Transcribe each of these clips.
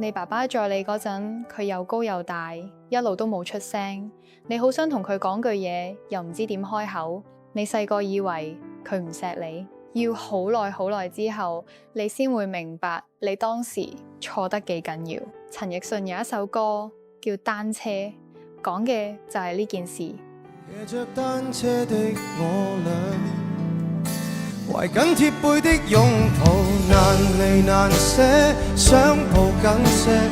你爸爸載你嗰陣，佢又高又大，一路都冇出聲。你好想同佢講句嘢，又唔知點開口。你細個以為佢唔錫你，要好耐好耐之後，你先會明白你當時錯得幾緊要。陳奕迅有一首歌叫《單車》，講嘅就係呢件事。騎着單車的我倆，懷緊貼背的擁抱，難離難捨，想抱緊些。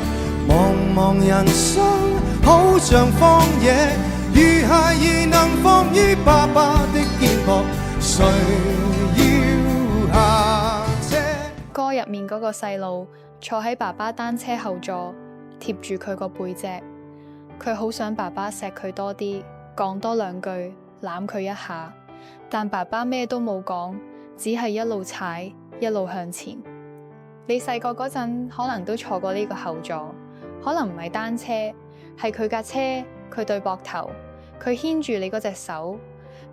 茫茫人生好像荒野，如孩兒能放於爸爸的肩膊，誰要下車？歌入面嗰個細路坐喺爸爸單車後座，貼住佢個背脊，佢好想爸爸錫佢多啲，講多兩句，攬佢一下，但爸爸咩都冇講，只係一路踩，一路向前。你細個嗰陣可能都坐過呢個後座，可能唔係單車，係佢架車，佢對膊頭，佢牽住你嗰隻手。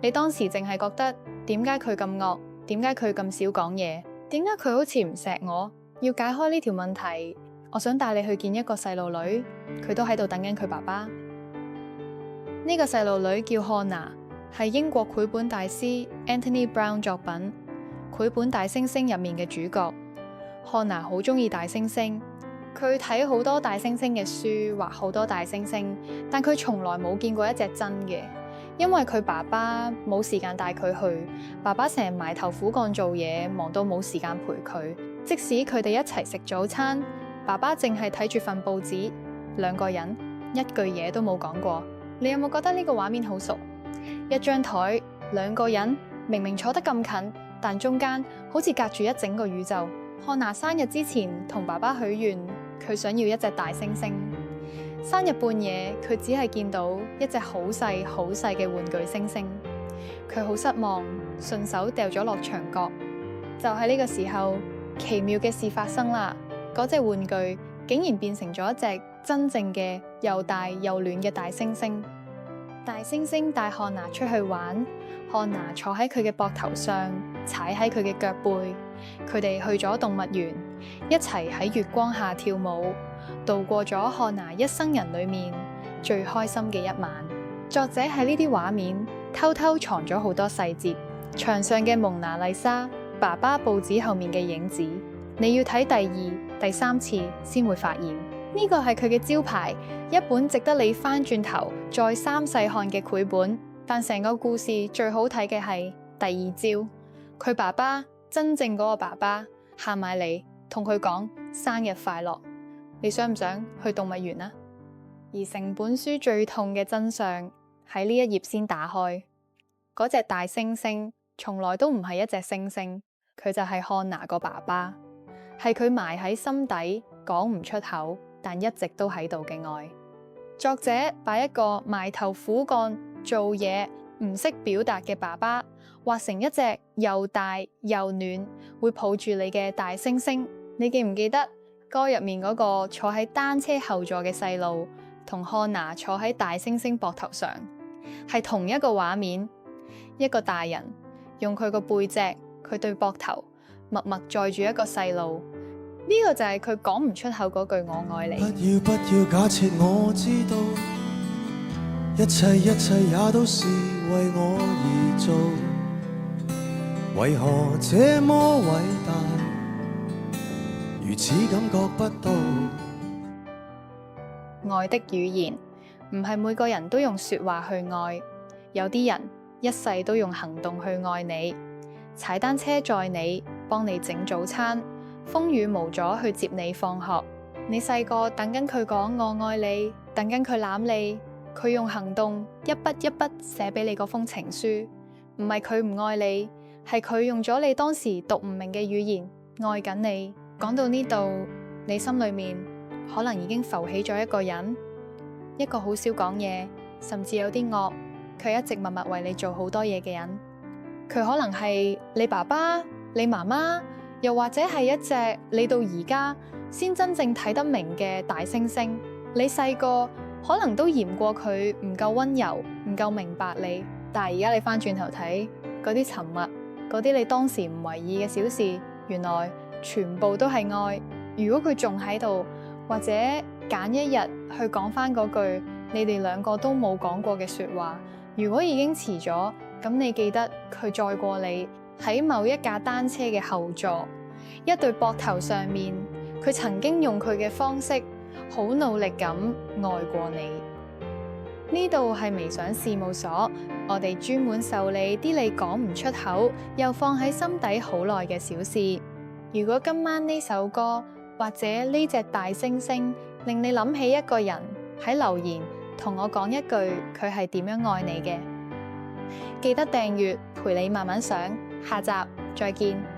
你當時淨係覺得點解佢咁惡，點解佢咁少講嘢，點解佢好似唔錫我？要解開呢條問題，我想帶你去見一個細路女，佢都喺度等緊佢爸爸。呢個細路女叫漢娜，係英國繪本大師 Anthony Brown 作品《繪本大猩猩》入面嘅主角。漢娜好中意大猩猩，佢睇好多大猩猩嘅書，畫好多大猩猩，但佢從來冇見過一隻真嘅，因為佢爸爸冇時間帶佢去，爸爸成日埋頭苦幹做嘢，忙到冇時間陪佢。即使佢哋一齊食早餐，爸爸淨係睇住份報紙，兩個人一句嘢都冇講過。你有冇覺得呢個畫面好熟？一張台，兩個人明明坐得咁近，但中間好似隔住一整個宇宙。漢娜生日之前同爸爸許願，佢想要一隻大猩猩。生日半夜，佢只係見到一隻好細好細嘅玩具猩猩，佢好失望，順手掉咗落牆角。就喺呢個時候，奇妙嘅事發生啦！嗰隻玩具竟然變成咗一隻真正嘅又大又暖嘅大猩猩。大猩猩帶漢娜出去玩，漢娜坐喺佢嘅膊頭上，踩喺佢嘅腳背。佢哋去咗動物園，一齊喺月光下跳舞，度過咗漢娜一生人裏面最開心嘅一晚。作者喺呢啲畫面偷偷藏咗好多細節，牆上嘅蒙娜麗莎，爸爸報紙後面嘅影子，你要睇第二、第三次先會發現。呢個係佢嘅招牌，一本值得你翻轉頭再三細看嘅繪本。但成個故事最好睇嘅係第二朝，佢爸爸真正嗰個爸爸行埋嚟同佢講生日快樂。你想唔想去動物園啊？而成本書最痛嘅真相喺呢一頁先打開，嗰隻大猩猩從來都唔係一隻猩猩，佢就係漢娜個爸爸，係佢埋喺心底講唔出口，但一直都喺度嘅愛。作者把一個埋頭苦幹做嘢唔識表達嘅爸爸畫成一隻又大又暖會抱住你嘅大猩猩。你記唔記得歌入面嗰個坐喺單車後座嘅細路同漢娜坐喺大猩猩膊頭上，係同一個畫面。一個大人用佢個背脊，佢對膊頭默默載住一個細路。呢個就係佢講唔出口嗰句我愛你。不要假設我知道，一切也都是為我而做，為何這麼偉大，如此感覺不到。愛的語言唔係每個人都用說話去愛，有啲人一世都用行動去愛你。踩單車載你，幫你整早餐，風雨無阻去接你放學。你細個等緊佢講我愛你，等緊佢攬你，佢用行動一筆一筆寫俾你嗰封情書。唔係佢唔愛你，係佢用咗你當時讀唔明嘅語言愛緊你。講到呢度，你心裏面可能已經浮起咗一個人，一個好少講嘢，甚至有啲惡，佢一直默默為你做好多嘢嘅人。佢可能係你爸爸、你媽媽，又或者係一隻你到而家先真正睇得明嘅大猩猩。你細個可能都嫌過佢唔夠溫柔，唔夠明白你，但係而家你翻轉頭睇嗰啲沉默，嗰啲你當時唔為意嘅小事，原來全部都係愛。如果佢仲喺度，或者揀一日去講返嗰句你哋兩個都冇講過嘅說話。如果已經遲咗，咁你記得佢載過你喺某一架單車嘅後座，一對膊頭上面，佢曾經用佢嘅方式好努力咁愛過你。呢度係微想事務所，我哋專門受理啲你講唔出口又放喺心底好耐嘅小事。如果今晚呢首歌或者呢隻大猩猩令你諗起一個人，喺留言同我講一句佢係點樣愛你嘅。記得訂閱，陪你慢慢想，下集再見。